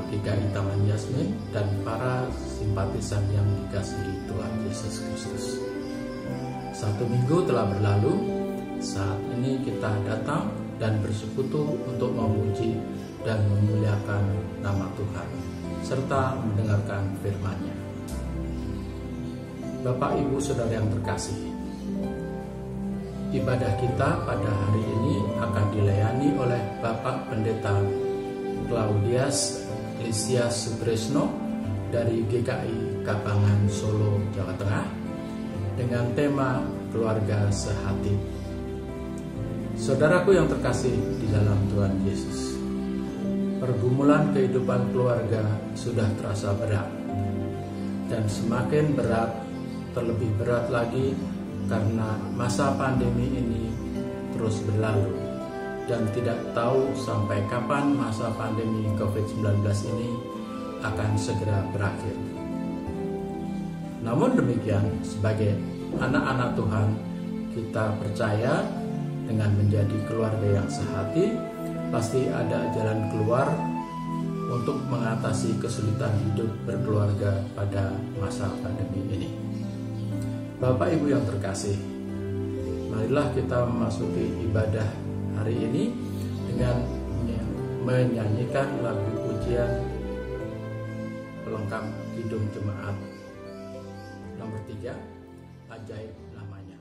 GKI Taman Yasmin dan para simpatisan yang dikasihi Tuhan Yesus Kristus. 1 minggu telah berlalu, saat ini kita datang dan bersekutu untuk memuji dan memuliakan nama Tuhan, serta mendengarkan firman-Nya. Bapak, Ibu, Saudara yang terkasih, ibadah kita pada hari ini akan dilayani oleh Bapak Pendeta Claudius Lysias Sutresno dari GKI Kabangan, Solo, Jawa Tengah, dengan tema Keluarga Sehati. Saudaraku yang terkasih di dalam Tuhan Yesus, pergumulan kehidupan keluarga sudah terasa berat, dan semakin berat, terlebih berat lagi karena masa pandemi ini terus berlalu dan tidak tahu sampai kapan masa pandemi COVID-19 ini akan segera berakhir. Namun demikian, sebagai anak-anak Tuhan, kita percaya dengan menjadi keluarga yang sehati, pasti ada jalan keluar untuk mengatasi kesulitan hidup berkeluarga pada masa pandemi ini. Bapak Ibu yang terkasih, marilah kita memasuki ibadah hari ini dengan menyanyikan lagu pujian pelengkap Kidung Jemaat nomor 3, Ajaib Namanya.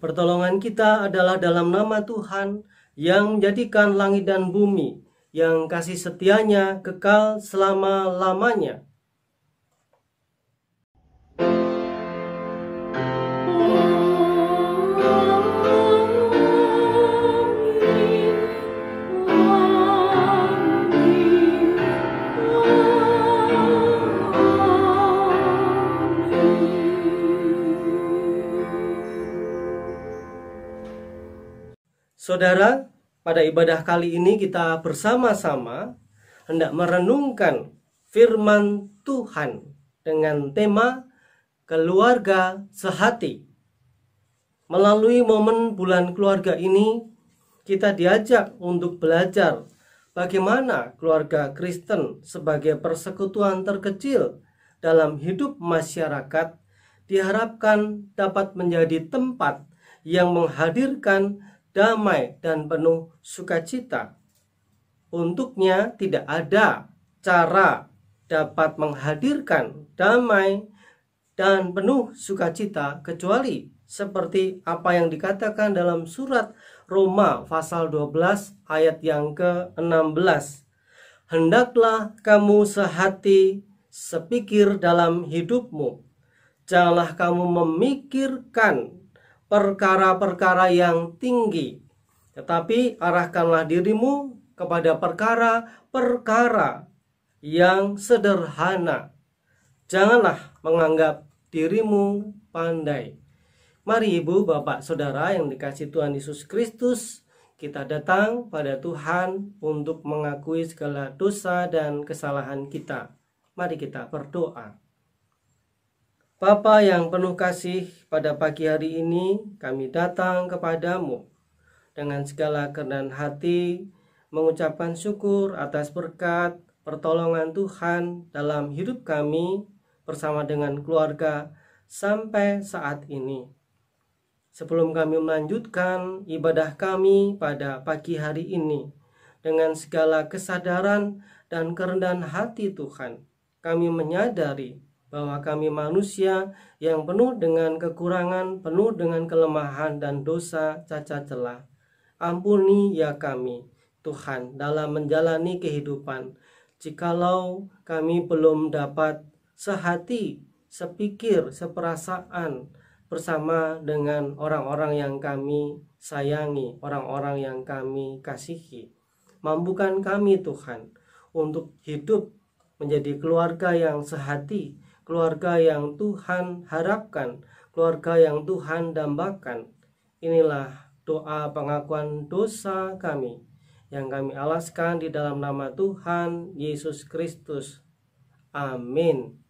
Pertolongan kita adalah dalam nama Tuhan yang menjadikan langit dan bumi, yang kasih setianya kekal selama-lamanya. Saudara, pada ibadah kali ini kita bersama-sama hendak merenungkan firman Tuhan dengan tema Keluarga Sehati. Melalui momen bulan keluarga ini, kita diajak untuk belajar bagaimana keluarga Kristen sebagai persekutuan terkecil dalam hidup masyarakat diharapkan dapat menjadi tempat yang menghadirkan damai dan penuh sukacita. Untuknya tidak ada cara dapat menghadirkan damai dan penuh sukacita kecuali seperti apa yang dikatakan dalam surat Roma pasal 12 ayat yang ke-16. Hendaklah kamu sehati sepikir dalam hidupmu. Janganlah kamu memikirkan perkara-perkara yang tinggi, tetapi arahkanlah dirimu kepada perkara-perkara yang sederhana. Janganlah menganggap dirimu pandai. Mari ibu, bapak, saudara yang dikasihi Tuhan Yesus Kristus, kita datang pada Tuhan untuk mengakui segala dosa dan kesalahan kita. Mari kita berdoa. Bapa yang penuh kasih, pada pagi hari ini kami datang kepadamu dengan segala kerendahan hati, mengucapkan syukur atas berkat pertolongan Tuhan dalam hidup kami bersama dengan keluarga sampai saat ini. Sebelum kami melanjutkan ibadah kami pada pagi hari ini dengan segala kesadaran dan kerendahan hati Tuhan, kami menyadari bahwa kami manusia yang penuh dengan kekurangan, penuh dengan kelemahan dan dosa cacat celah. Ampuni ya kami, Tuhan, dalam menjalani kehidupan. Jikalau kami belum dapat sehati, sepikir, seperasaan bersama dengan orang-orang yang kami sayangi, orang-orang yang kami kasihi. Mampukan kami Tuhan untuk hidup menjadi keluarga yang sehati, keluarga yang Tuhan harapkan, keluarga yang Tuhan dambakan. Inilah doa pengakuan dosa kami yang kami alaskan di dalam nama Tuhan Yesus Kristus. Amin.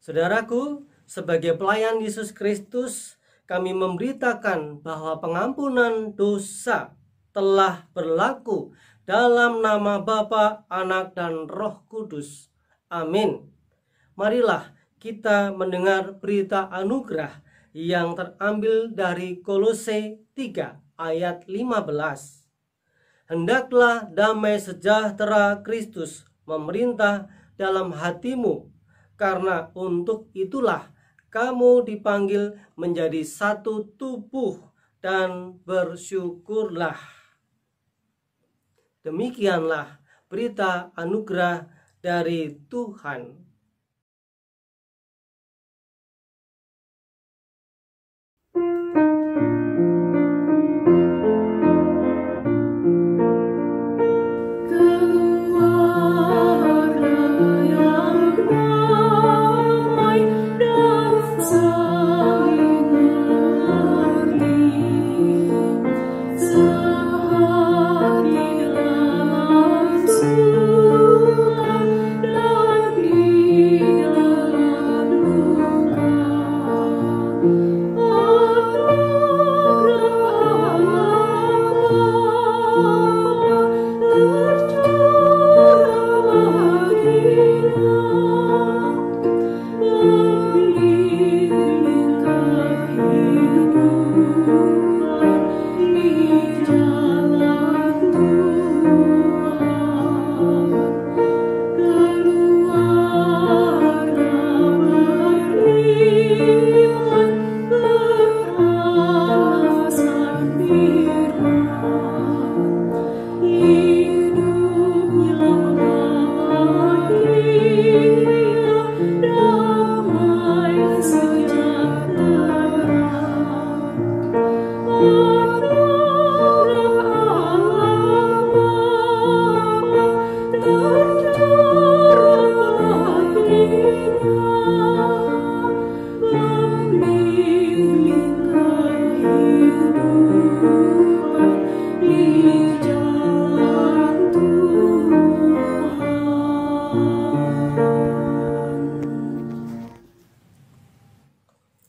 Saudaraku, sebagai pelayan Yesus Kristus, kami memberitakan bahwa pengampunan dosa telah berlaku dalam nama Bapa, Anak, dan Roh Kudus. Amin. Marilah kita mendengar berita anugerah yang terambil dari Kolose 3 ayat 15. Hendaklah damai sejahtera Kristus memerintah dalam hatimu, karena untuk itulah kamu dipanggil menjadi satu tubuh dan bersyukurlah. Demikianlah berita anugerah dari Tuhan.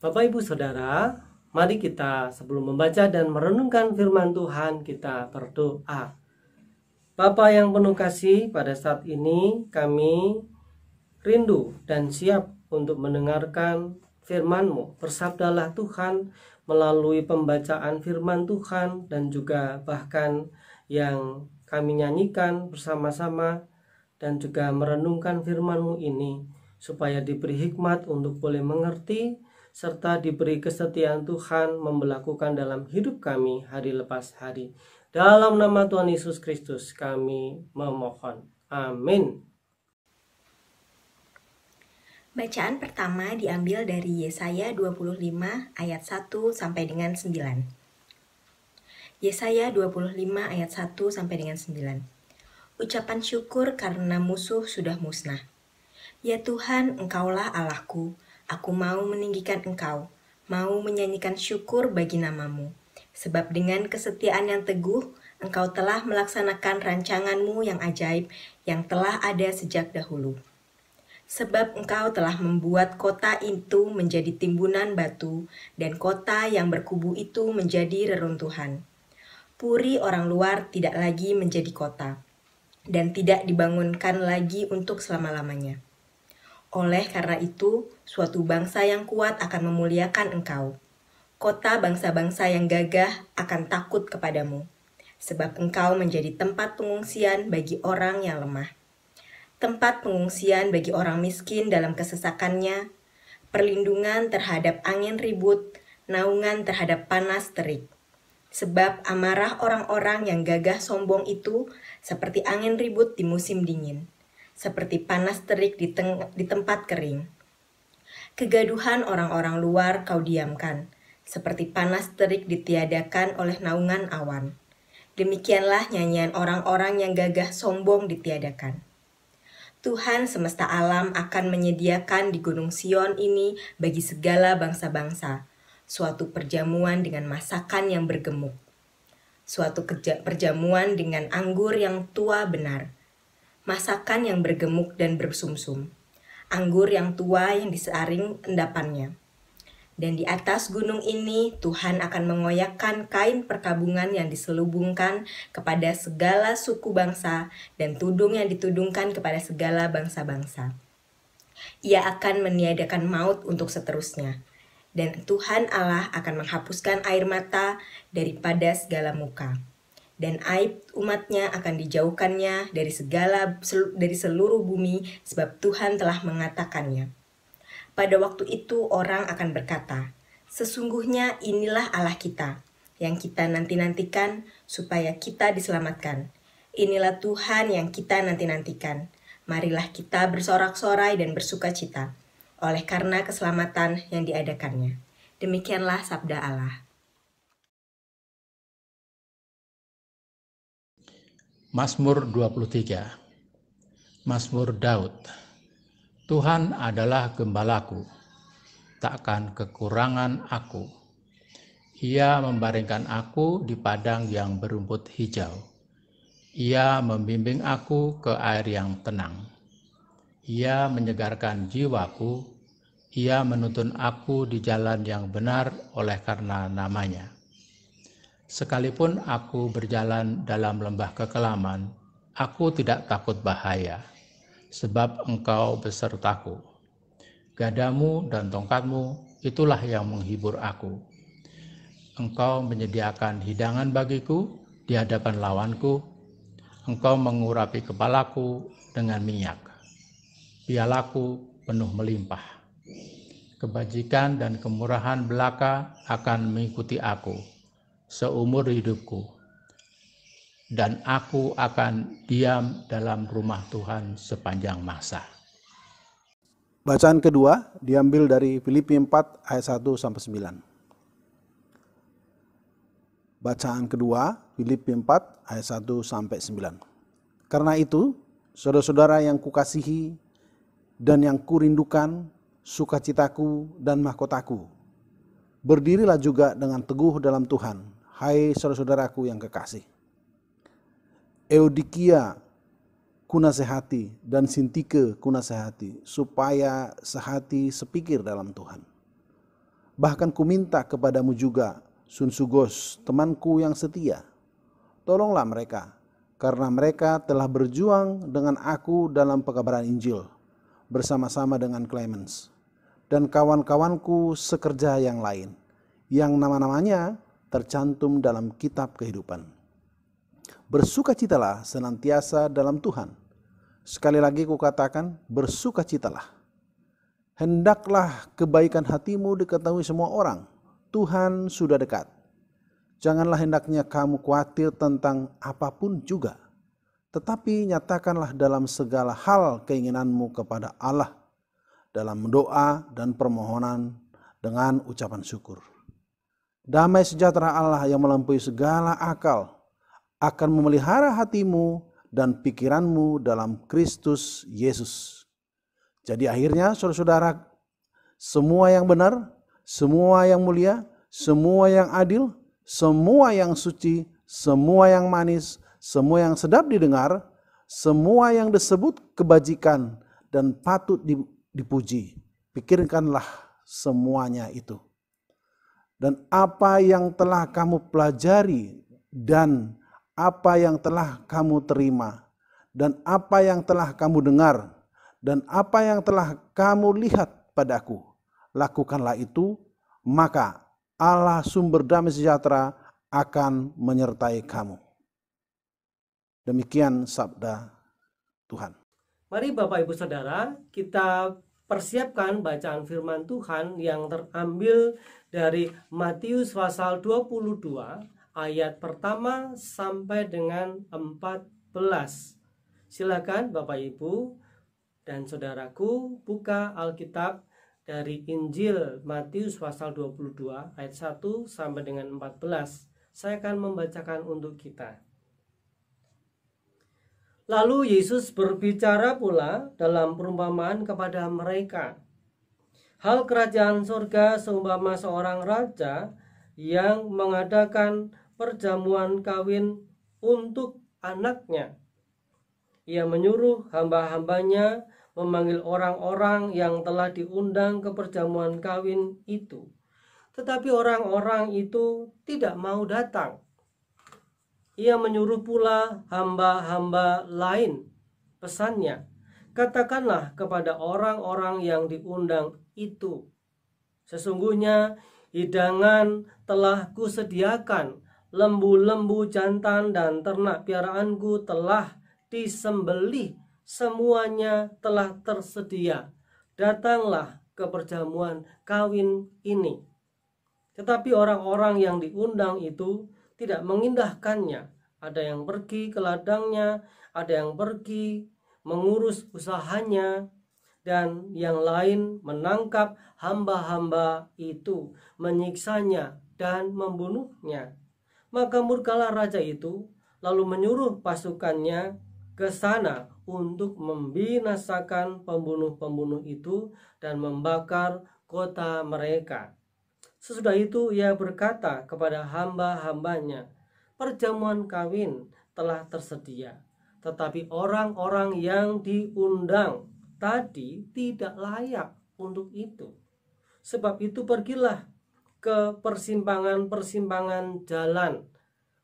Bapak Ibu Saudara, mari kita sebelum membaca dan merenungkan firman Tuhan, kita berdoa. Bapa yang penuh kasih, pada saat ini kami rindu dan siap untuk mendengarkan firman-Mu. Bersabdalah Tuhan melalui pembacaan firman Tuhan dan juga bahkan yang kami nyanyikan bersama-sama dan juga merenungkan firman-Mu ini, supaya diberi hikmat untuk boleh mengerti serta diberi kesetiaan Tuhan memberlakukan dalam hidup kami hari lepas hari. Dalam nama Tuhan Yesus Kristus kami memohon. Amin. Bacaan pertama diambil dari Yesaya 25 ayat 1 sampai dengan 9. Yesaya 25 ayat 1 sampai dengan 9. Ucapan syukur karena musuh sudah musnah. Ya Tuhan, Engkaulah Allahku. Aku mau meninggikan Engkau, mau menyanyikan syukur bagi nama-Mu. Sebab dengan kesetiaan yang teguh, Engkau telah melaksanakan rancangan-Mu yang ajaib, yang telah ada sejak dahulu. Sebab Engkau telah membuat kota itu menjadi timbunan batu, dan kota yang berkubu itu menjadi reruntuhan. Puri orang luar tidak lagi menjadi kota, dan tidak dibangunkan lagi untuk selama-lamanya. Oleh karena itu, suatu bangsa yang kuat akan memuliakan Engkau. Kota bangsa-bangsa yang gagah akan takut kepadamu, sebab Engkau menjadi tempat pengungsian bagi orang yang lemah. Tempat pengungsian bagi orang miskin dalam kesesakannya, perlindungan terhadap angin ribut, naungan terhadap panas terik. Sebab amarah orang-orang yang gagah sombong itu seperti angin ribut di musim dingin, seperti panas terik di tempat kering. Kegaduhan orang-orang luar Kau diamkan, seperti panas terik ditiadakan oleh naungan awan. Demikianlah nyanyian orang-orang yang gagah sombong ditiadakan. Tuhan semesta alam akan menyediakan di Gunung Sion ini bagi segala bangsa-bangsa suatu perjamuan dengan masakan yang bergemuk, suatu perjamuan dengan anggur yang tua benar, masakan yang bergemuk dan bersumsum, anggur yang tua yang disaring endapannya. Dan di atas gunung ini Tuhan akan mengoyakkan kain perkabungan yang diselubungkan kepada segala suku bangsa dan tudung yang ditudungkan kepada segala bangsa-bangsa. Ia akan meniadakan maut untuk seterusnya, dan Tuhan Allah akan menghapuskan air mata daripada segala muka. Dan aib umatnya akan dijauhkannya dari seluruh bumi, sebab Tuhan telah mengatakannya. Pada waktu itu orang akan berkata, "Sesungguhnya inilah Allah kita, yang kita nanti-nantikan supaya kita diselamatkan. Inilah Tuhan yang kita nanti-nantikan. Marilah kita bersorak-sorai dan bersuka cita, oleh karena keselamatan yang diadakannya." Demikianlah sabda Allah. Mazmur 23. Mazmur Daud. Tuhan adalah gembalaku, takkan kekurangan aku. Ia membaringkan aku di padang yang berumput hijau. Ia membimbing aku ke air yang tenang. Ia menyegarkan jiwaku. Ia menuntun aku di jalan yang benar oleh karena namanya. Sekalipun aku berjalan dalam lembah kekelaman, aku tidak takut bahaya, sebab Engkau besertaku. Gadamu dan tongkatmu, itulah yang menghibur aku. Engkau menyediakan hidangan bagiku di hadapan lawanku. Engkau mengurapi kepalaku dengan minyak. Pialaku penuh melimpah. Kebajikan dan kemurahan belaka akan mengikuti aku seumur hidupku, dan aku akan diam dalam rumah Tuhan sepanjang masa. Bacaan kedua diambil dari Filipi 4 ayat 1-9. Bacaan kedua Filipi 4 ayat 1-9. Karena itu, saudara-saudara yang kukasihi dan yang kurindukan, sukacitaku dan mahkotaku, berdirilah juga dengan teguh dalam Tuhan, hai saudara-saudaraku yang kekasih. Eudikia kunasehati dan Sintike kunasehati, supaya sehati sepikir dalam Tuhan. Bahkan kuminta kepadamu juga, Sunsugos, temanku yang setia, tolonglah mereka, karena mereka telah berjuang dengan aku dalam pekabaran Injil, bersama-sama dengan Clemens dan kawan-kawanku sekerja yang lain, yang nama-namanya tercantum dalam kitab kehidupan. Bersukacitalah senantiasa dalam Tuhan. Sekali lagi kukatakan, bersukacitalah. Hendaklah kebaikan hatimu diketahui semua orang. Tuhan sudah dekat. Janganlah hendaknya kamu khawatir tentang apapun juga, tetapi nyatakanlah dalam segala hal keinginanmu kepada Allah dalam doa dan permohonan dengan ucapan syukur. Damai sejahtera Allah yang melampaui segala akal akan memelihara hatimu dan pikiranmu dalam Kristus Yesus. Jadi akhirnya saudara-saudara, semua yang benar, semua yang mulia, semua yang adil, semua yang suci, semua yang manis, semua yang sedap didengar, semua yang disebut kebajikan dan patut dipuji, pikirkanlah semuanya itu. Dan apa yang telah kamu pelajari, dan apa yang telah kamu terima, dan apa yang telah kamu dengar, dan apa yang telah kamu lihat padaku, lakukanlah itu, maka Allah sumber damai sejahtera akan menyertai kamu. Demikian sabda Tuhan. Mari Bapak Ibu Saudara, kita persiapkan bacaan firman Tuhan yang terambil dari Matius pasal 22 ayat pertama sampai dengan 14. Silakan Bapak Ibu dan saudaraku buka Alkitab dari Injil Matius pasal 22 ayat 1 sampai dengan 14. Saya akan membacakan untuk kita. Lalu Yesus berbicara pula dalam perumpamaan kepada mereka. Hal kerajaan surga seumpama seorang raja yang mengadakan perjamuan kawin untuk anaknya. Ia menyuruh hamba-hambanya memanggil orang-orang yang telah diundang ke perjamuan kawin itu. Tetapi orang-orang itu tidak mau datang. Ia menyuruh pula hamba-hamba lain. Pesannya, katakanlah kepada orang-orang yang diundang itu, sesungguhnya hidangan telah kusediakan, lembu-lembu jantan dan ternak piaraanku telah disembelih, semuanya telah tersedia. Datanglah ke perjamuan kawin ini. Tetapi orang-orang yang diundang itu tidak mengindahkannya. Ada yang pergi ke ladangnya, ada yang pergi mengurus usahanya, dan yang lain menangkap hamba-hamba itu, menyiksanya dan membunuhnya. Maka murkalah raja itu, lalu menyuruh pasukannya ke sana untuk membinasakan pembunuh-pembunuh itu dan membakar kota mereka. Sesudah itu ia berkata kepada hamba-hambanya, perjamuan kawin telah tersedia, tetapi orang-orang yang diundang tadi tidak layak untuk itu. Sebab itu pergilah ke persimpangan-persimpangan jalan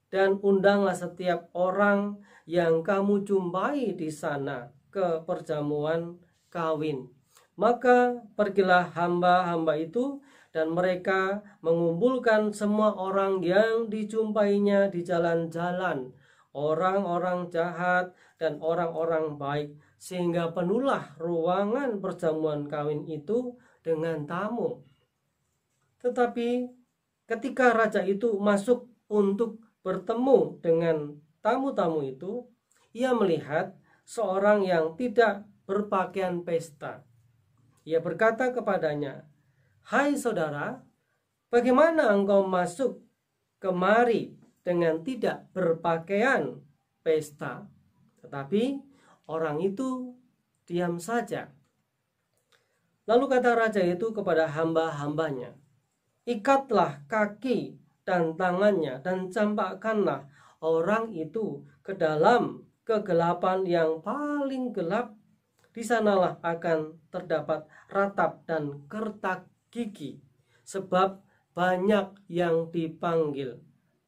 dan undanglah setiap orang yang kamu jumpai di sana ke perjamuan kawin. Maka pergilah hamba-hamba itu, dan mereka mengumpulkan semua orang yang dijumpainya di jalan-jalan, orang-orang jahat dan orang-orang baik, sehingga penuhlah ruangan perjamuan kawin itu dengan tamu. Tetapi ketika raja itu masuk untuk bertemu dengan tamu-tamu itu, ia melihat seorang yang tidak berpakaian pesta. Ia berkata kepadanya, hai saudara, bagaimana engkau masuk kemari dengan tidak berpakaian pesta? Tetapi orang itu diam saja. Lalu kata raja itu kepada hamba-hambanya, ikatlah kaki dan tangannya dan campakkanlah orang itu ke dalam kegelapan yang paling gelap. Di sanalah akan terdapat ratap dan kertak gigi, sebab banyak yang dipanggil,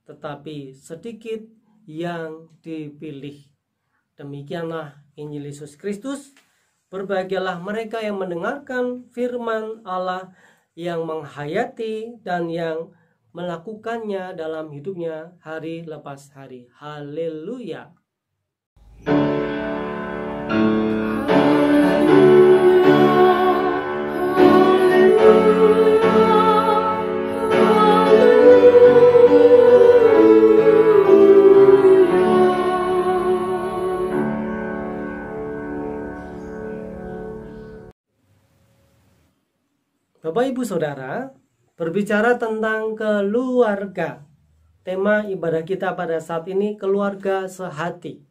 tetapi sedikit yang dipilih. Demikianlah Injil Yesus Kristus. Berbahagialah mereka yang mendengarkan firman Allah, yang menghayati dan yang melakukannya dalam hidupnya hari lepas hari. Haleluya. Bapak Ibu Saudara, berbicara tentang keluarga. Tema ibadah kita pada saat ini keluarga sehati.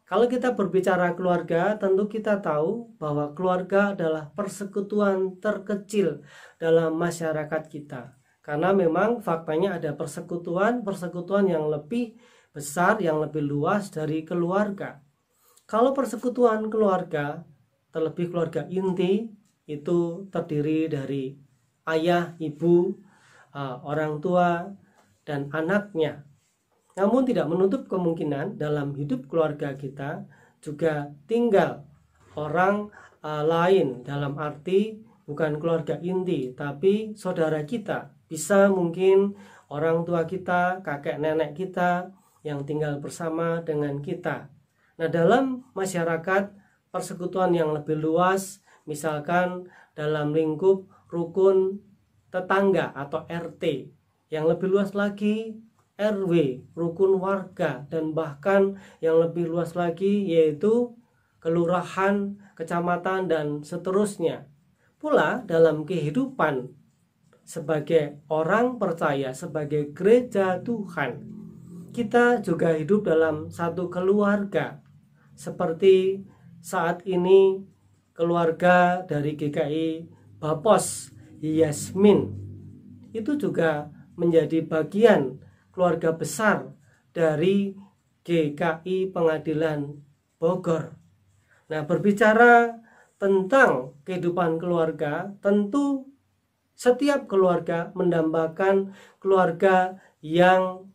Kalau kita berbicara keluarga, tentu kita tahu bahwa keluarga adalah persekutuan terkecil dalam masyarakat kita. Karena memang faktanya ada persekutuan yang lebih besar, yang lebih luas dari keluarga. Kalau persekutuan keluarga, terlebih keluarga inti, itu terdiri dari ayah, ibu, orang tua, dan anaknya. Namun tidak menutup kemungkinan dalam hidup keluarga kita juga tinggal orang lain, dalam arti bukan keluarga inti, tapi saudara kita. Bisa mungkin orang tua kita, kakek nenek kita yang tinggal bersama dengan kita. Nah, dalam masyarakat persekutuan yang lebih luas, misalkan dalam lingkup rukun tetangga atau RT, yang lebih luas lagi RW, rukun warga, dan bahkan yang lebih luas lagi yaitu kelurahan, kecamatan, dan seterusnya. Pula dalam kehidupan sebagai orang percaya, sebagai gereja Tuhan, kita juga hidup dalam satu keluarga. Seperti saat ini keluarga dari GKI Bapos Yasmin itu juga menjadi bagian keluarga besar dari GKI Pengadilan Bogor. Nah, berbicara tentang kehidupan keluarga, tentu setiap keluarga mendambakan keluarga yang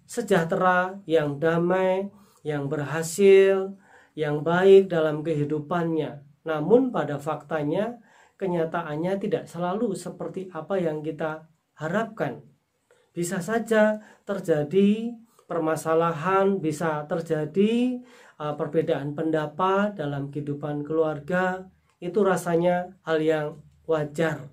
sejahtera, yang damai, yang berhasil, yang baik dalam kehidupannya. Namun pada faktanya, kenyataannya tidak selalu seperti apa yang kita harapkan. Bisa saja terjadi permasalahan, bisa terjadi perbedaan pendapat dalam kehidupan keluarga. Itu rasanya hal yang wajar,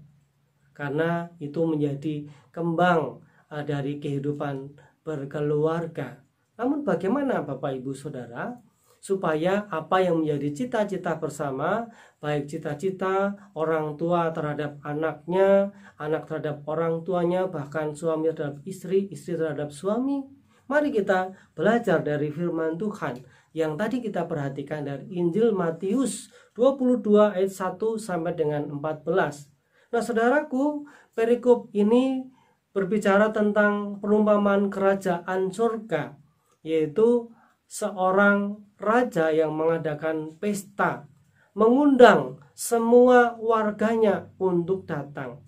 karena itu menjadi kembang dari kehidupan berkeluarga. Namun bagaimana Bapak Ibu Saudara supaya apa yang menjadi cita-cita bersama, baik cita-cita orang tua terhadap anaknya, anak terhadap orang tuanya, bahkan suami terhadap istri, istri terhadap suami. Mari kita belajar dari firman Tuhan yang tadi kita perhatikan dari Injil Matius 22 ayat 1 sampai dengan 14. Nah saudaraku, perikop ini berbicara tentang perumpamaan kerajaan surga, yaitu seorang raja yang mengadakan pesta, mengundang semua warganya untuk datang.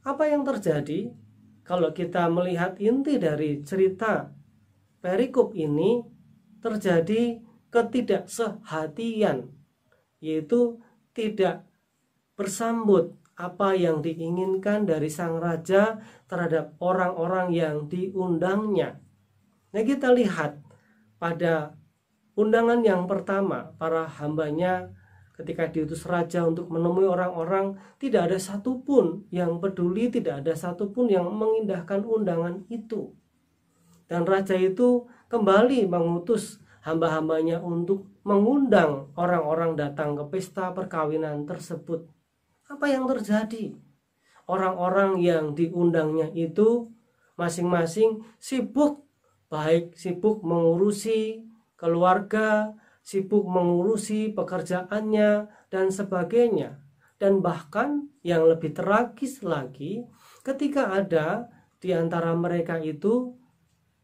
Apa yang terjadi kalau kita melihat inti dari cerita perikop ini? Terjadi ketidaksehatian, yaitu tidak bersambut apa yang diinginkan dari sang raja terhadap orang-orang yang diundangnya. Nah kita lihat pada undangan yang pertama, para hambanya ketika diutus raja untuk menemui orang-orang, tidak ada satupun yang peduli, tidak ada satupun yang mengindahkan undangan itu. Dan raja itu kembali mengutus hamba-hambanya untuk mengundang orang-orang datang ke pesta perkawinan tersebut. Apa yang terjadi? Orang-orang yang diundangnya itu masing-masing sibuk, baik sibuk mengurusi keluarga, sibuk mengurusi pekerjaannya, dan sebagainya. Dan bahkan yang lebih tragis lagi, ketika ada di antara mereka itu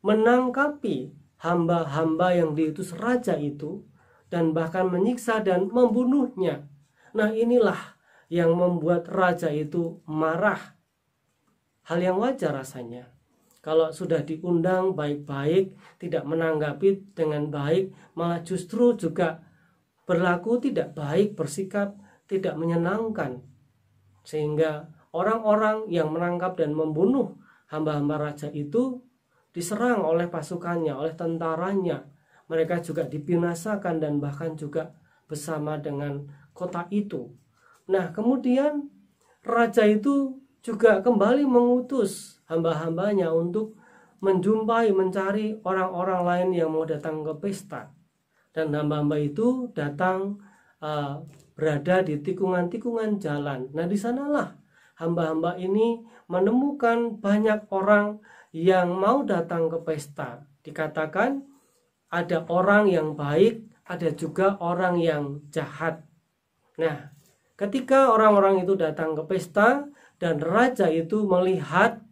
menangkapi hamba-hamba yang diutus raja itu, dan bahkan menyiksa dan membunuhnya. Nah inilah yang membuat raja itu marah. Hal yang wajar rasanya. Kalau sudah diundang baik-baik, tidak menanggapi dengan baik, malah justru juga berlaku tidak baik, bersikap tidak menyenangkan. Sehingga orang-orang yang menangkap dan membunuh hamba-hamba raja itu diserang oleh pasukannya, oleh tentaranya. Mereka juga dibinasakan dan bahkan juga bersama dengan kota itu. Nah kemudian raja itu juga kembali mengutus hamba-hambanya untuk menjumpai, mencari orang-orang lain yang mau datang ke pesta. Dan hamba-hamba itu datang berada di tikungan-tikungan jalan. Nah di sanalah hamba-hamba ini menemukan banyak orang yang mau datang ke pesta. Dikatakan ada orang yang baik, ada juga orang yang jahat. Nah, ketika orang-orang itu datang ke pesta dan raja itu melihat,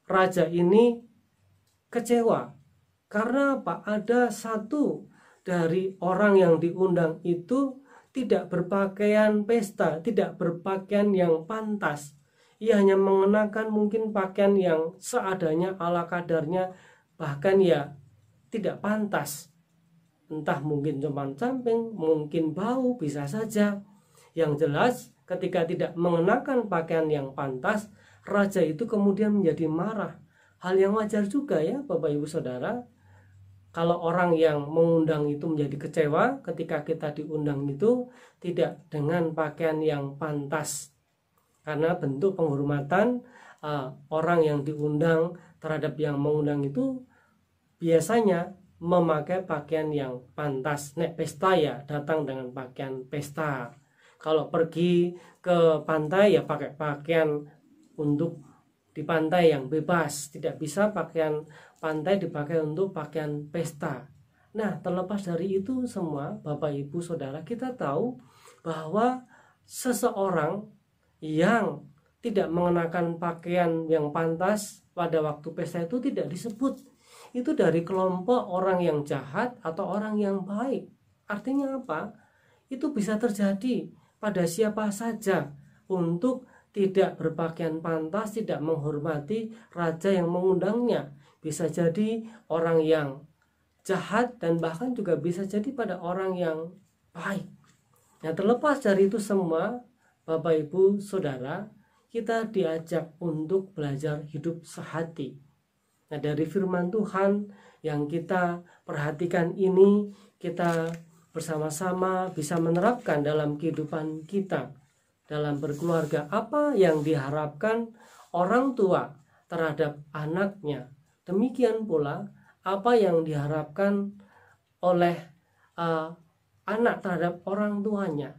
raja ini kecewa. Karena apa? Ada satu dari orang yang diundang itu tidak berpakaian pesta, tidak berpakaian yang pantas. Ia hanya mengenakan mungkin pakaian yang seadanya, ala kadarnya, bahkan ya tidak pantas. Entah mungkin cuman camping, mungkin bau, bisa saja. Yang jelas ketika tidak mengenakan pakaian yang pantas, raja itu kemudian menjadi marah. Hal yang wajar juga ya Bapak Ibu Saudara. Kalau orang yang mengundang itu menjadi kecewa ketika kita diundang itu tidak dengan pakaian yang pantas. Karena bentuk penghormatan orang yang diundang terhadap yang mengundang itu biasanya memakai pakaian yang pantas. Nek pesta ya datang dengan pakaian pesta. Kalau pergi ke pantai ya pakai pakaian untuk di pantai yang bebas. Tidak bisa pakaian pantai dipakai untuk pakaian pesta. Nah terlepas dari itu semua Bapak Ibu Saudara, kita tahu bahwa seseorang yang tidak mengenakan pakaian yang pantas pada waktu pesta itu tidak disebut itu dari kelompok orang yang jahat atau orang yang baik. Artinya apa? Itu bisa terjadi pada siapa saja untuk tidak berpakaian pantas, tidak menghormati raja yang mengundangnya. Bisa jadi orang yang jahat dan bahkan juga bisa jadi pada orang yang baik. Nah terlepas dari itu semua Bapak Ibu Saudara, kita diajak untuk belajar hidup sehati. Nah dari firman Tuhan yang kita perhatikan ini, kita bersama-sama bisa menerapkan dalam kehidupan kita. dalam berkeluarga, apa yang diharapkan orang tua terhadap anaknya, demikian pula apa yang diharapkan oleh anak terhadap orang tuanya.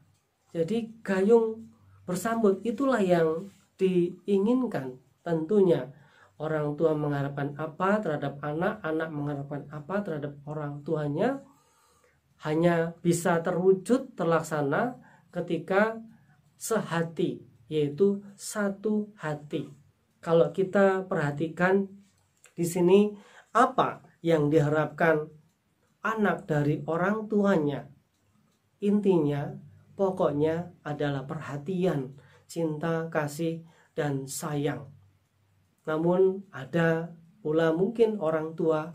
Jadi gayung bersambut itulah yang diinginkan. Tentunya orang tua mengharapkan apa terhadap anak, anak mengharapkan apa terhadap orang tuanya, hanya bisa terwujud terlaksana ketika sehati, yaitu satu hati. Kalau kita perhatikan di sini, apa yang diharapkan anak dari orang tuanya, intinya pokoknya adalah perhatian, cinta, kasih, dan sayang. Namun ada pula mungkin orang tua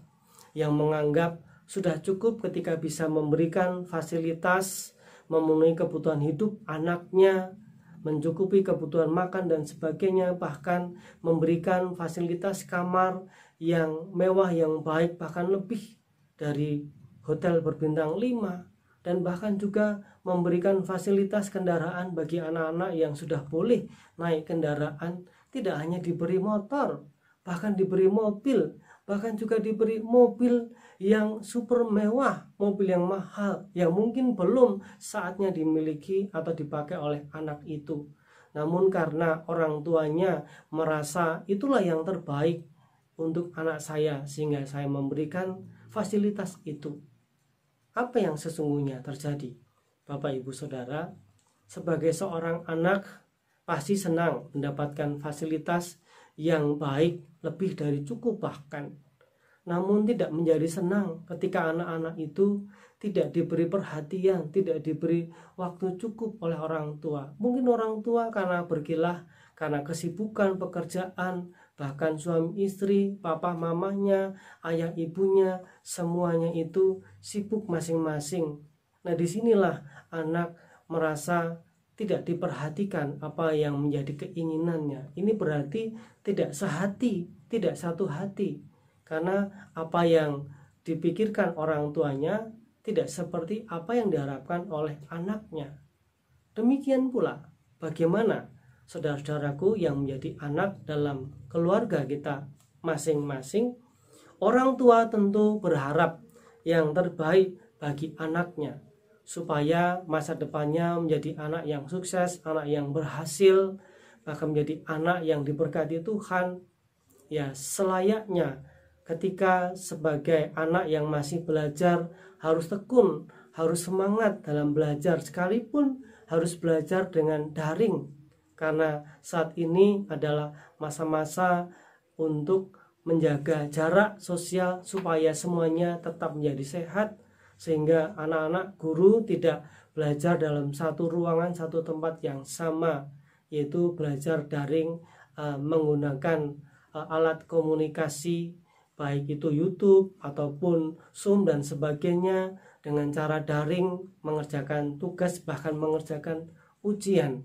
yang menganggap sudah cukup ketika bisa memberikan fasilitas, memenuhi kebutuhan hidup anaknya, mencukupi kebutuhan makan dan sebagainya, bahkan memberikan fasilitas kamar yang mewah, yang baik, bahkan lebih dari hotel berbintang 5, dan bahkan juga memberikan fasilitas kendaraan bagi anak-anak yang sudah boleh naik kendaraan. Tidak hanya diberi motor, bahkan diberi mobil, bahkan juga diberi mobil yang super mewah, mobil yang mahal, yang mungkin belum saatnya dimiliki atau dipakai oleh anak itu. Namun karena orang tuanya merasa itulah yang terbaik untuk anak saya, sehingga saya memberikan fasilitas itu. Apa yang sesungguhnya terjadi? Bapak Ibu Saudara, sebagai seorang anak pasti senang mendapatkan fasilitas yang baik, lebih dari cukup bahkan. Namun tidak menjadi senang ketika anak-anak itu tidak diberi perhatian, tidak diberi waktu cukup oleh orang tua. Mungkin orang tua karena berkilah, karena kesibukan pekerjaan, bahkan suami istri, papa mamanya, ayah ibunya, semuanya itu sibuk masing-masing. Nah, disinilah anak merasa tidak diperhatikan apa yang menjadi keinginannya. Ini berarti tidak sehati, tidak satu hati. Karena apa yang dipikirkan orang tuanya tidak seperti apa yang diharapkan oleh anaknya. Demikian pula bagaimana saudara-saudaraku yang menjadi anak dalam keluarga kita masing-masing. Orang tua tentu berharap yang terbaik bagi anaknya, supaya masa depannya menjadi anak yang sukses, anak yang berhasil, bahkan menjadi anak yang diberkati Tuhan. Ya, selayaknya ketika sebagai anak yang masih belajar harus tekun, harus semangat dalam belajar, sekalipun harus belajar dengan daring, karena saat ini adalah masa-masa untuk menjaga jarak sosial supaya semuanya tetap menjadi sehat, sehingga anak-anak guru tidak belajar dalam satu ruangan, satu tempat yang sama, yaitu belajar daring menggunakan alat komunikasi, baik itu YouTube ataupun Zoom dan sebagainya, dengan cara daring mengerjakan tugas, bahkan mengerjakan ujian.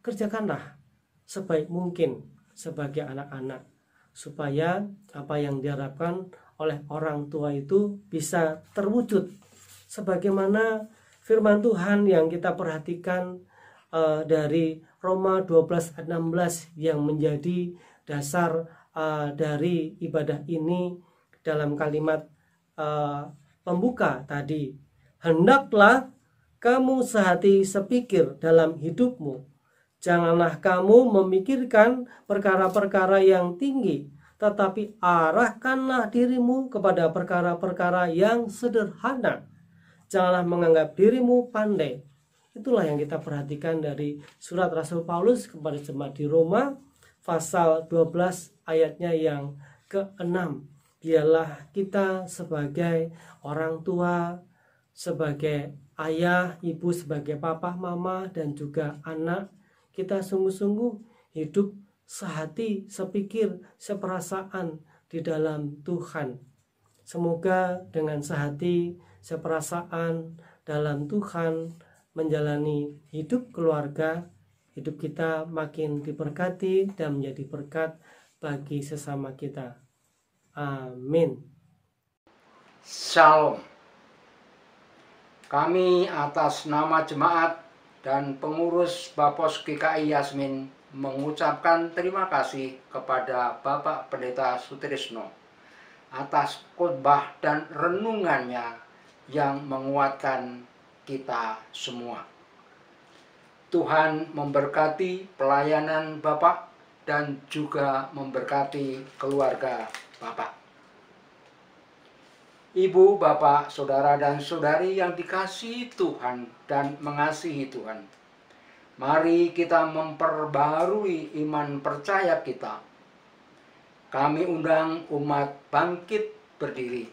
Kerjakanlah sebaik mungkin sebagai anak-anak, supaya apa yang diharapkan oleh orang tua itu bisa terwujud. Sebagaimana firman Tuhan yang kita perhatikan dari Roma 12 ayat 16 yang menjadi dasar dari ibadah ini dalam kalimat pembuka tadi. Hendaklah kamu sehati sepikir dalam hidupmu. Janganlah kamu memikirkan perkara-perkara yang tinggi, tetapi arahkanlah dirimu kepada perkara-perkara yang sederhana. Janganlah menganggap dirimu pandai. Itulah yang kita perhatikan dari surat Rasul Paulus kepada jemaat di Roma, pasal 12 ayatnya yang ke-6. Biarlah kita sebagai orang tua, sebagai ayah, ibu, sebagai papa, mama, dan juga anak, kita sungguh-sungguh hidup sehati, sepikir, seperasaan di dalam Tuhan. Semoga dengan sehati, seperasaan dalam Tuhan, menjalani hidup keluarga, hidup kita makin diberkati dan menjadi berkat bagi sesama kita. Amin. Shalom. Kami atas nama jemaat dan pengurus Bapos GKI Yasmin mengucapkan terima kasih kepada Bapak Pendeta Sutrisno atas khotbah dan renungannya yang menguatkan kita semua. Tuhan memberkati pelayanan Bapak dan juga memberkati keluarga Bapak. Ibu, Bapak, Saudara dan Saudari yang dikasihi Tuhan dan mengasihi Tuhan, mari kita memperbaharui iman percaya kita. Kami undang umat bangkit berdiri.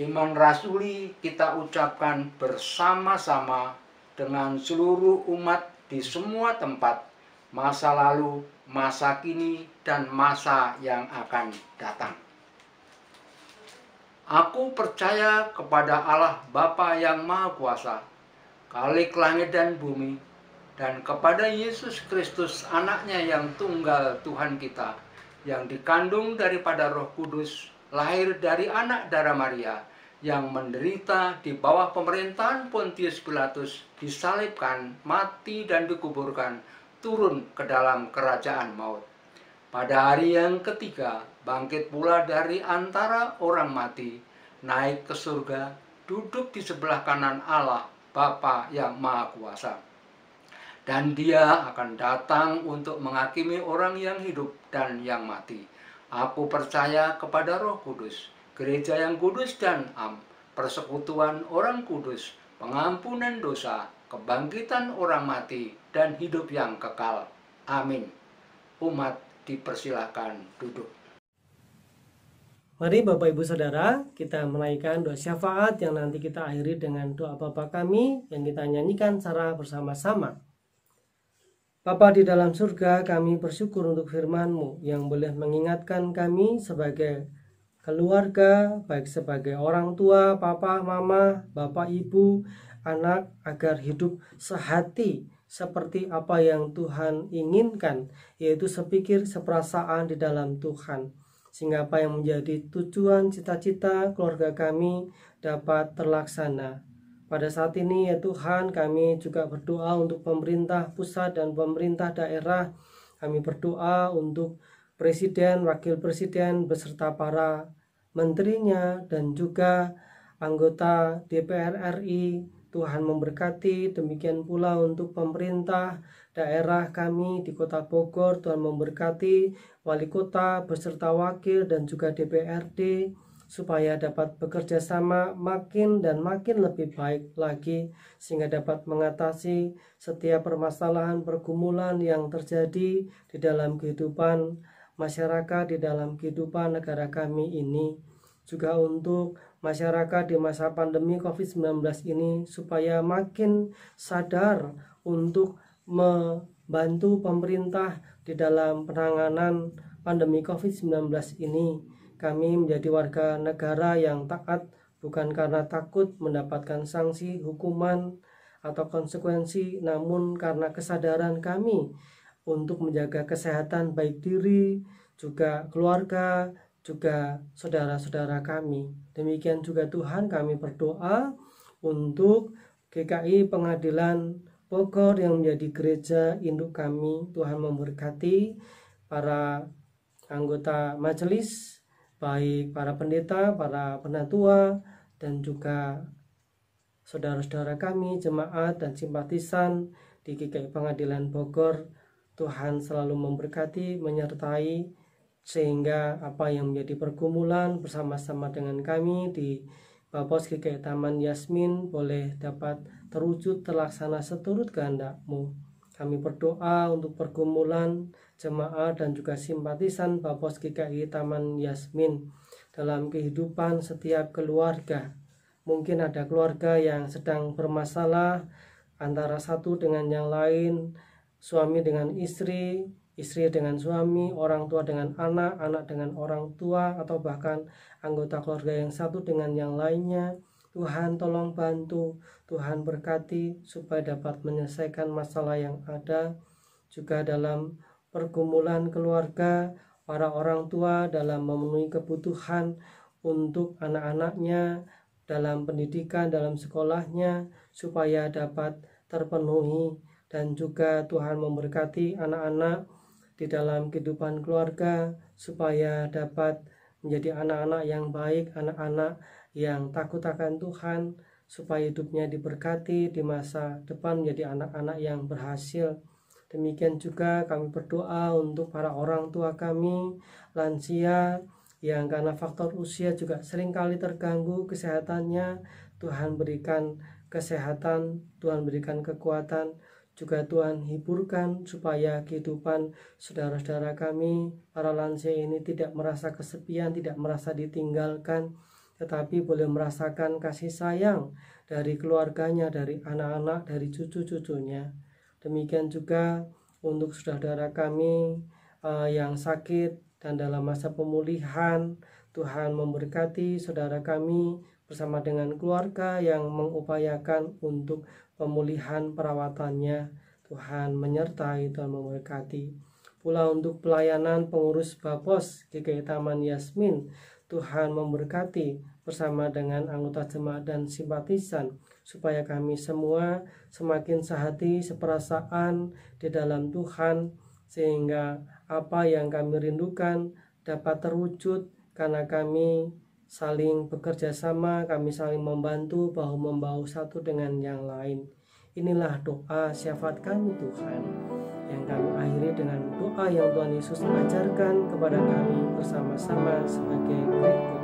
Iman rasuli kita ucapkan bersama-sama dengan seluruh umat di semua tempat, masa lalu, masa kini, dan masa yang akan datang. Aku percaya kepada Allah Bapa yang Maha Kuasa, Khalik langit dan bumi, dan kepada Yesus Kristus anaknya yang tunggal Tuhan kita, yang dikandung daripada Roh Kudus, lahir dari anak darah Maria, yang menderita di bawah pemerintahan Pontius Pilatus, disalibkan, mati dan dikuburkan, turun ke dalam kerajaan maut. Pada hari yang ketiga, bangkit pula dari antara orang mati, naik ke surga, duduk di sebelah kanan Allah, Bapa yang Maha Kuasa. Dan dia akan datang untuk menghakimi orang yang hidup dan yang mati. Aku percaya kepada Roh Kudus, gereja yang kudus dan am, persekutuan orang kudus, pengampunan dosa, kebangkitan orang mati, dan hidup yang kekal. Amin. Umat dipersilakan duduk. Mari Bapak Ibu Saudara, kita menaikkan doa syafaat yang nanti kita akhiri dengan doa Bapa kami yang kita nyanyikan secara bersama-sama. Bapa di dalam surga, kami bersyukur untuk firman-Mu yang boleh mengingatkan kami sebagai keluarga, baik sebagai orang tua, papa, mama, bapak, ibu, anak, agar hidup sehati seperti apa yang Tuhan inginkan, yaitu sepikir, seperasaan di dalam Tuhan. Sehingga apa yang menjadi tujuan cita-cita keluarga kami dapat terlaksana. Pada saat ini ya Tuhan, kami juga berdoa untuk pemerintah pusat dan pemerintah daerah. Kami berdoa untuk Presiden, Wakil Presiden, beserta para menterinya dan juga anggota DPR RI. Tuhan memberkati, demikian pula untuk pemerintah daerah kami di Kota Bogor. Tuhan memberkati wali kota beserta wakil dan juga DPRD, supaya dapat bekerja sama makin dan makin lebih baik lagi, sehingga dapat mengatasi setiap permasalahan pergumulan yang terjadi di dalam kehidupan masyarakat, di dalam kehidupan negara kami ini. Juga untuk masyarakat di masa pandemi COVID-19 ini, supaya makin sadar untuk membantu pemerintah di dalam penanganan pandemi COVID-19 ini. Kami menjadi warga negara yang taat, bukan karena takut mendapatkan sanksi, hukuman, atau konsekuensi, namun karena kesadaran kami untuk menjaga kesehatan baik diri, juga keluarga, juga saudara-saudara kami. Demikian juga Tuhan, kami berdoa untuk GKI Pengadilan Bogor yang menjadi gereja induk kami. Tuhan memberkati para anggota majelis, baik para pendeta, para penatua, dan juga saudara-saudara kami, jemaat dan simpatisan di GKI Pengadilan Bogor. Tuhan selalu memberkati, menyertai, sehingga apa yang menjadi pergumulan bersama-sama dengan kami di Bapos GKI Taman Yasmin boleh dapat terwujud terlaksana seturut kehendak-Mu. Kami berdoa untuk pergumulan jemaat dan juga simpatisan Bapos GKI Taman Yasmin dalam kehidupan setiap keluarga. Mungkin ada keluarga yang sedang bermasalah antara satu dengan yang lain, suami dengan istri, istri dengan suami, orang tua dengan anak, anak dengan orang tua, atau bahkan anggota keluarga yang satu dengan yang lainnya. Tuhan tolong bantu, Tuhan berkati supaya dapat menyelesaikan masalah yang ada. Juga dalam pergumulan keluarga, para orang tua dalam memenuhi kebutuhan untuk anak-anaknya dalam pendidikan, dalam sekolahnya, supaya dapat terpenuhi, dan juga Tuhan memberkati anak-anak di dalam kehidupan keluarga supaya dapat menjadi anak-anak yang baik, anak-anak yang takut akan Tuhan, supaya hidupnya diberkati di masa depan menjadi anak-anak yang berhasil. Demikian juga kami berdoa untuk para orang tua kami, lansia, yang karena faktor usia juga seringkali terganggu kesehatannya. Tuhan berikan kesehatan, Tuhan berikan kekuatan, juga Tuhan hiburkan supaya kehidupan saudara-saudara kami, para lansia ini tidak merasa kesepian, tidak merasa ditinggalkan, tetapi boleh merasakan kasih sayang dari keluarganya, dari anak-anak, dari cucu-cucunya. Demikian juga untuk saudara-saudara kami yang sakit dan dalam masa pemulihan, Tuhan memberkati saudara kami bersama dengan keluarga yang mengupayakan untuk pemulihan perawatannya. Tuhan menyertai dan memberkati. Pula untuk pelayanan pengurus Bapos GKI Taman Yasmin, Tuhan memberkati bersama dengan anggota jemaat dan simpatisan, supaya kami semua semakin sehati, seperasaan di dalam Tuhan, sehingga apa yang kami rindukan dapat terwujud karena kami saling bekerja sama, kami saling membantu bahu-membahu satu dengan yang lain. Inilah doa syafaat kami Tuhan, yang kami akhiri dengan doa yang Tuhan Yesus ajarkan kepada kami bersama-sama sebagai berikut.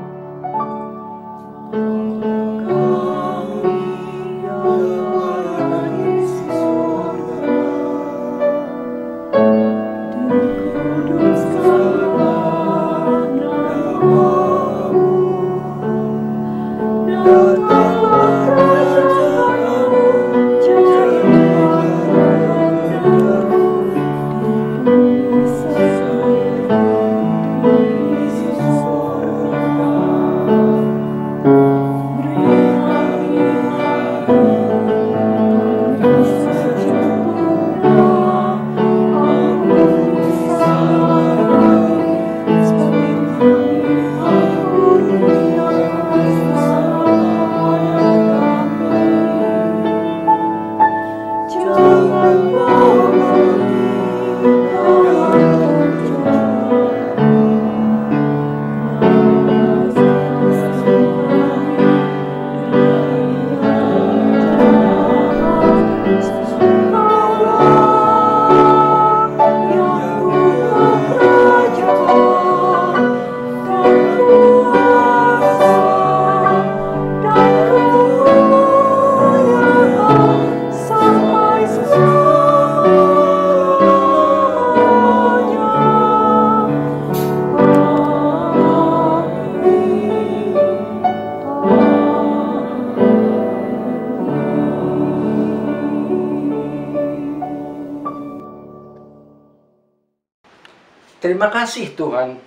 Terima kasih Tuhan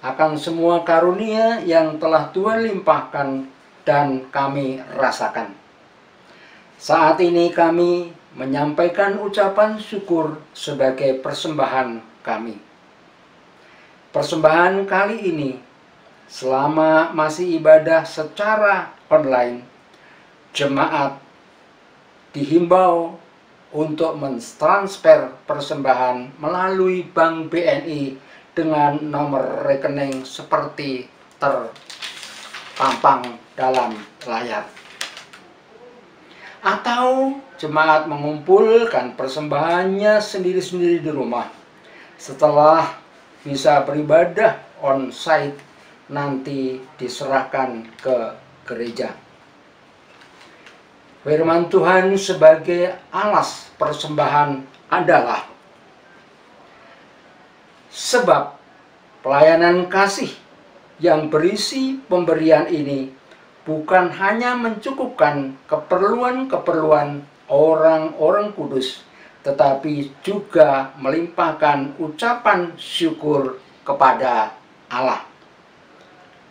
akan semua karunia yang telah Tuhan limpahkan dan kami rasakan. Saat ini kami menyampaikan ucapan syukur sebagai persembahan kami. Persembahan kali ini, selama masih ibadah secara online, jemaat dihimbau untuk mentransfer persembahan melalui Bank BNI dengan nomor rekening seperti terpampang dalam layar. Atau jemaat mengumpulkan persembahannya sendiri-sendiri di rumah. Setelah bisa beribadah on-site, nanti diserahkan ke gereja. Firman Tuhan sebagai alas persembahan adalah, sebab pelayanan kasih yang berisi pemberian ini bukan hanya mencukupkan keperluan-keperluan orang-orang kudus, tetapi juga melimpahkan ucapan syukur kepada Allah.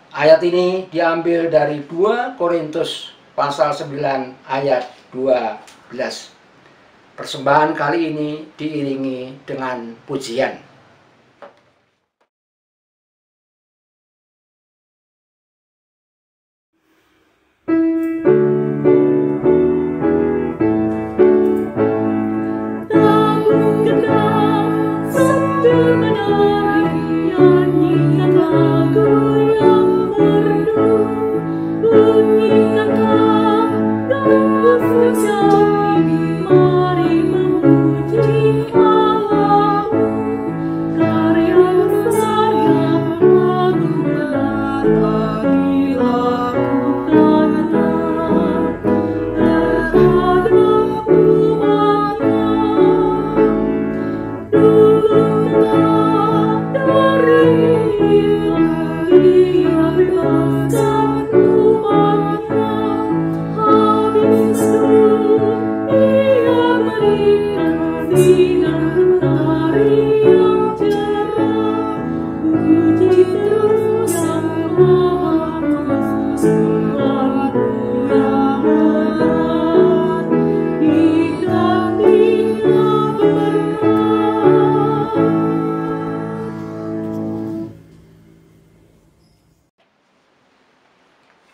Ayat ini diambil dari 2 Korintus pasal 9 ayat 12. Persembahan kali ini diiringi dengan pujian.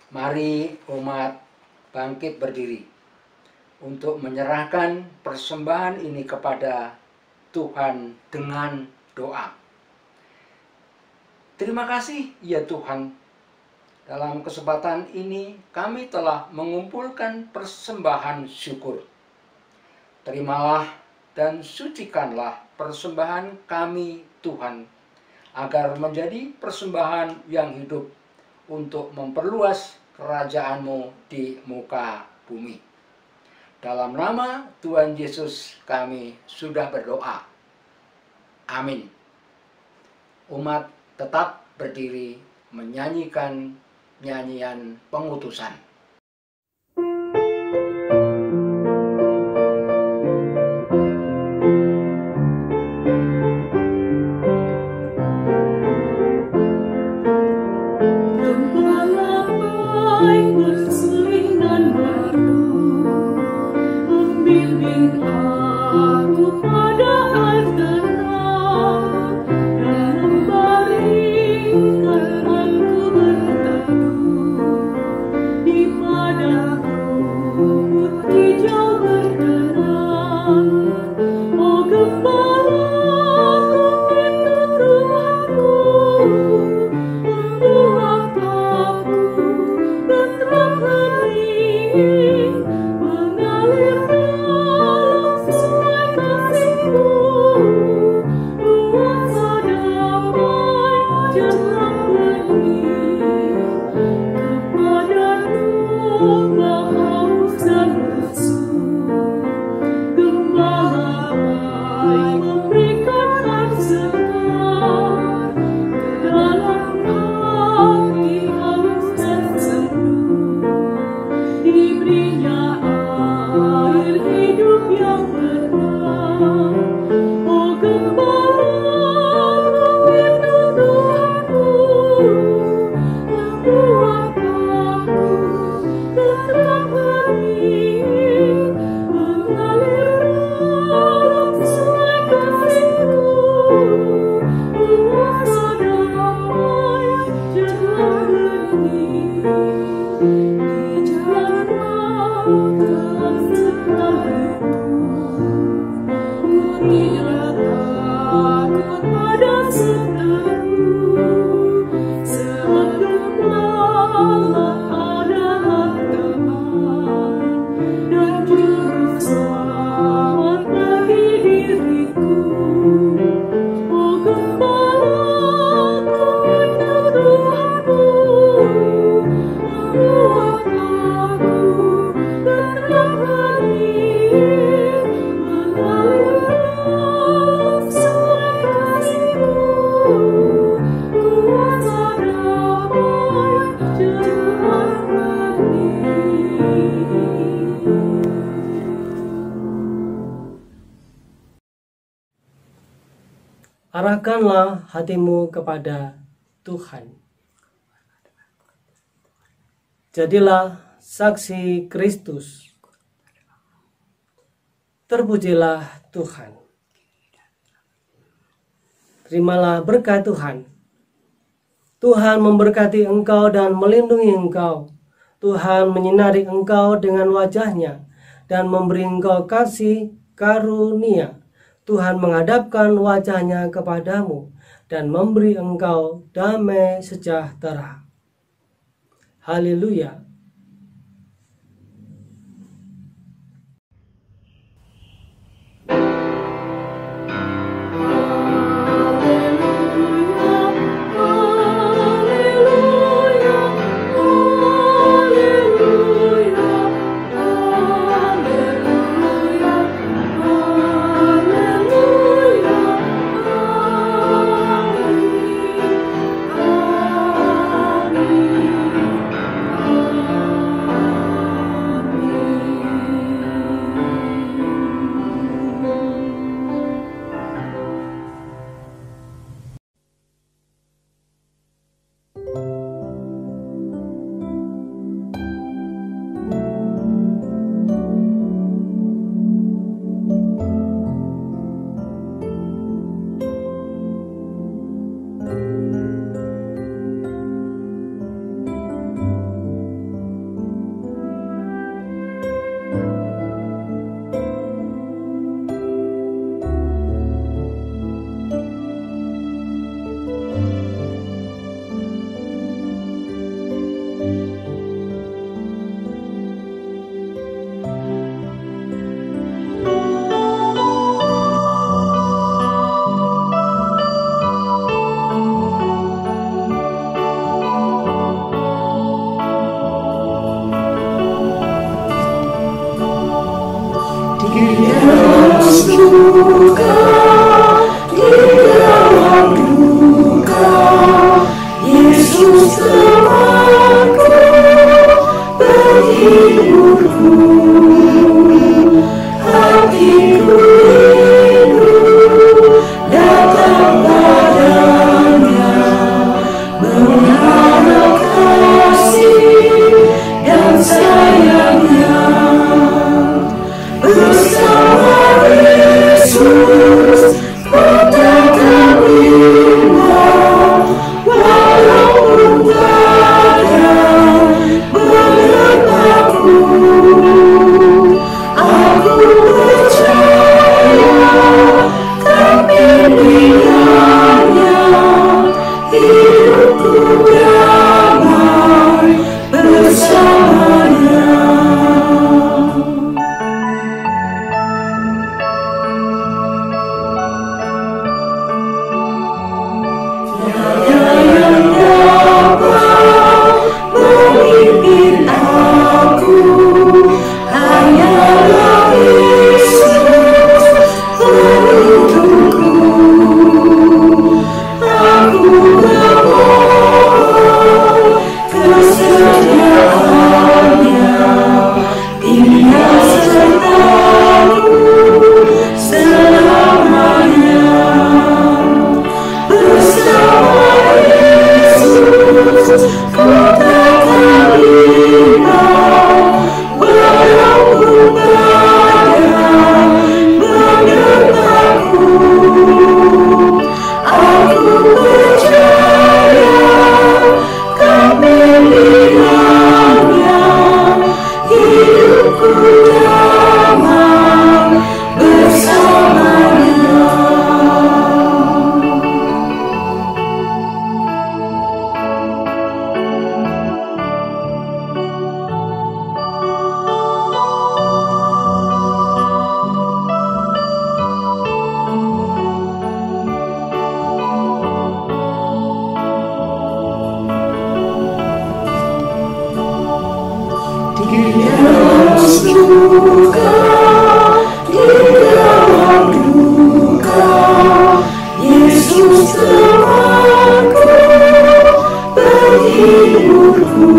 Mari umat bangkit berdiri untuk menyerahkan persembahan ini kepada Tuhan dengan doa. Terima kasih ya Tuhan, dalam kesempatan ini kami telah mengumpulkan persembahan syukur. Terimalah dan sucikanlah persembahan kami Tuhan, agar menjadi persembahan yang hidup untuk memperluas kerajaan-Mu di muka bumi. Dalam nama Tuhan Yesus kami sudah berdoa. Amin. Umat tetap berdiri menyanyikan nyanyian pengutusan. Arahkanlah hatimu kepada Tuhan. Jadilah saksi Kristus. Terpujilah Tuhan. Terimalah berkat Tuhan. Tuhan memberkati engkau dan melindungi engkau. Tuhan menyinari engkau dengan wajah-Nya dan memberi engkau kasih karunia. Tuhan menghadapkan wajah-Nya kepadamu dan memberi engkau damai sejahtera. Haleluya. Amin. Yesus temanku, penghiburku, hatiku rindu datang padanya, mengharap kasih dan sayangnya. Bersama Yesus ku takkan bimbang, walaupun badai menerpaku. Aku percaya kan pilihannya, hidupku damai bersamanya. Memimpin aku hanyalah Yesus penuntunku. Aku memohon kesetiaannya, tinggal sertaku selamanya. Bersama Yesus ku takkan bimbang, walaupun badai menerpaku. Aku percaya kan pilihannya, hidupku damai bersamanya. Di dalam suka, di dalam duka, Yesus temanku, penghiburku,